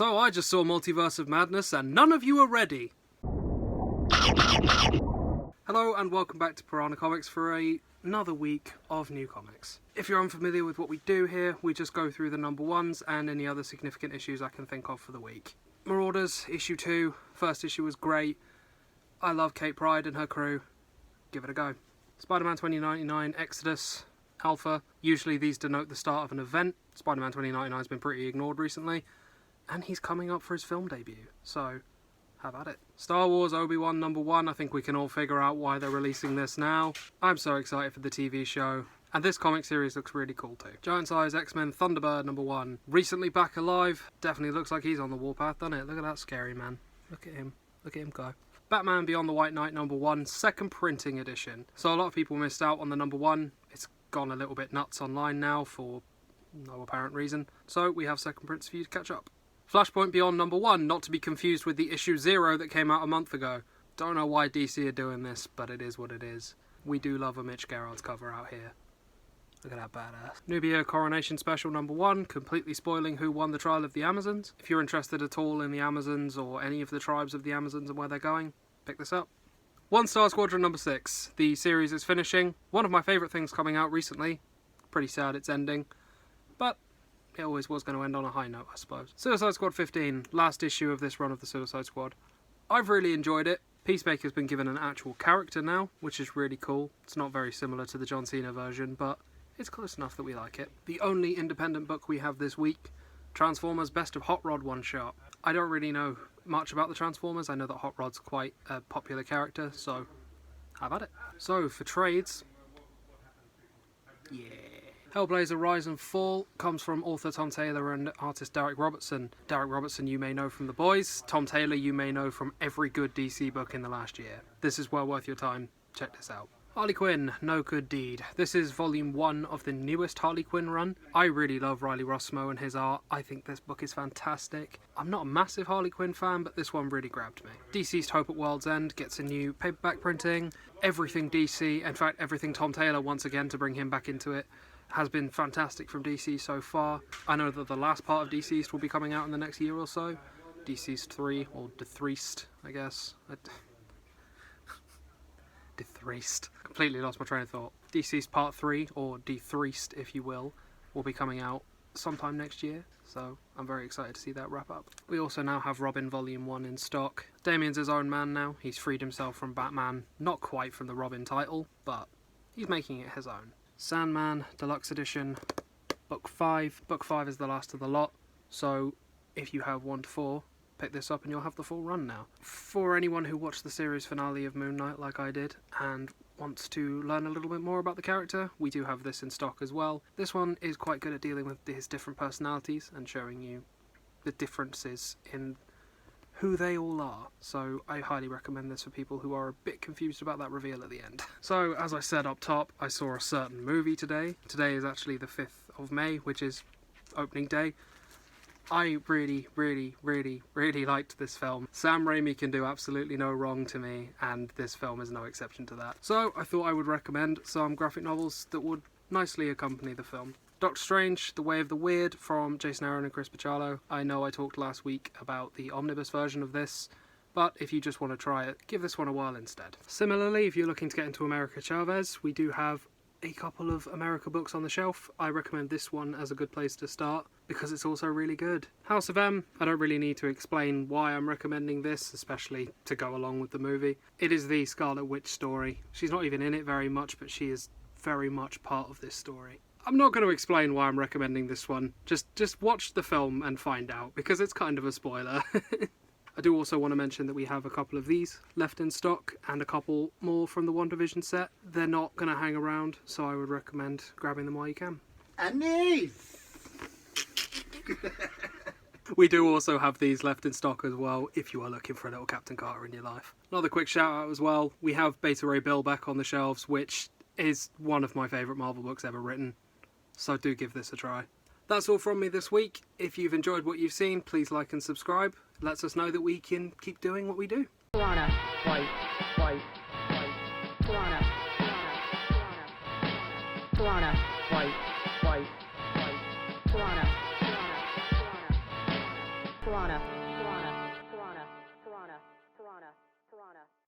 So I just saw Multiverse of Madness and none of you are ready. Hello and welcome back to Piranha Comics for another week of new comics. If you're unfamiliar with what we do here, we just go through the number ones and any other significant issues I can think of for the week. Marauders Issue Two, first issue was great. I love Kate Pryde and her crew. Give it a go. Spider-Man 2099 Exodus Alpha. Usually these denote the start of an event. Spider-Man 2099 has been pretty ignored recently. And he's coming up for his film debut, so have at it. Star Wars Obi-Wan #1, I think we can all figure out why they're releasing this now. I'm so excited for the TV show, and this comic series looks really cool too. Giant Size X-Men Thunderbird #1, recently back alive, definitely looks like he's on the warpath, doesn't it? Look at that scary man, look at him go. Batman Beyond the White Knight #1, second printing edition. So a lot of people missed out on the #1, it's gone a little bit nuts online now for no apparent reason, so we have second prints for you to catch up. Flashpoint Beyond #1, not to be confused with the issue 0 that came out a month ago. Don't know why DC are doing this, but it is what it is. We do love a Mitch Gerard's cover out here. Look at that badass. Nubia Coronation Special #1, completely spoiling who won the trial of the Amazons. If you're interested at all in the Amazons or any of the tribes of the Amazons and where they're going, pick this up. One Star Squadron #6, the series is finishing. One of my favourite things coming out recently. Pretty sad it's ending, but it always was going to end on a high note, I suppose. Suicide Squad 15, last issue of this run of the Suicide Squad. I've really enjoyed it. Peacemaker's been given an actual character now, which is really cool. It's not very similar to the John Cena version, but it's close enough that we like it. The only independent book we have this week, Transformers Best of Hot Rod one-shot. I don't really know much about the Transformers. I know that Hot Rod's quite a popular character, so have at it. So, for trades, yeah. Hellblazer Rise and Fall comes from author Tom Taylor and artist Derek Robertson. Derek Robertson you may know from The Boys. Tom Taylor you may know from every good DC book in the last year. This is well worth your time. Check this out. Harley Quinn, No Good Deed. This is volume 1 of the newest Harley Quinn run. I really love Riley Rossmo and his art. I think this book is fantastic. I'm not a massive Harley Quinn fan, but this one really grabbed me. Deceased Hope at World's End gets a new paperback printing. Everything DC, in fact everything Tom Taylor once again to bring him back into it, has been fantastic from DC so far. I know that the last part of Deceased will be coming out in the next year or so. Deceased 3, or Dethreast, I guess. Dethreast. Completely lost my train of thought. Deceased Part 3, or Dethreast if you will be coming out sometime next year. So I'm very excited to see that wrap up. We also now have Robin Volume 1 in stock. Damian's his own man now. He's freed himself from Batman. Not quite from the Robin title, but he's making it his own. Sandman Deluxe Edition, Book 5. Book 5 is the last of the lot, so if you have 1 to 4, pick this up and you'll have the full run now. For anyone who watched the series finale of Moon Knight like I did, and wants to learn a little bit more about the character, we do have this in stock as well. This one is quite good at dealing with his different personalities and showing you the differences in who they all are, so I highly recommend this for people who are a bit confused about that reveal at the end. So, as I said up top, I saw a certain movie today. Today is actually the 5th of May, which is opening day. I really liked this film. Sam Raimi can do absolutely no wrong to me, and this film is no exception to that. So, I thought I would recommend some graphic novels that would nicely accompany the film. Doctor Strange, The Way of the Weird from Jason Aaron and Chris Bachalo. I know I talked last week about the omnibus version of this, but if you just want to try it, give this one a whirl instead. Similarly, if you're looking to get into America Chavez, we do have a couple of America books on the shelf. I recommend this one as a good place to start, because it's also really good. House of M, I don't really need to explain why I'm recommending this, especially to go along with the movie. It is the Scarlet Witch story. She's not even in it very much, but she is very much part of this story. I'm not going to explain why I'm recommending this one. Just watch the film and find out, because it's kind of a spoiler. I do also want to mention that we have a couple of these left in stock and a couple more from the WandaVision set. They're not going to hang around, so I would recommend grabbing them while you can. Annie! We do also have these left in stock as well, if you are looking for a little Captain Carter in your life. Another quick shout out as well, we have Beta Ray Bill back on the shelves, which is one of my favourite Marvel books ever written. So do give this a try. That's all from me this week. If you've enjoyed what you've seen, please like and subscribe. It lets us know that we can keep doing what we do. Piranha, fight, fight, fight. Piranha, piranha, piranha, fight, fight, fight. Piranha, piranha, piranha. Piranha, Piranha, Piranha, Piranha, Piranha, Piranha.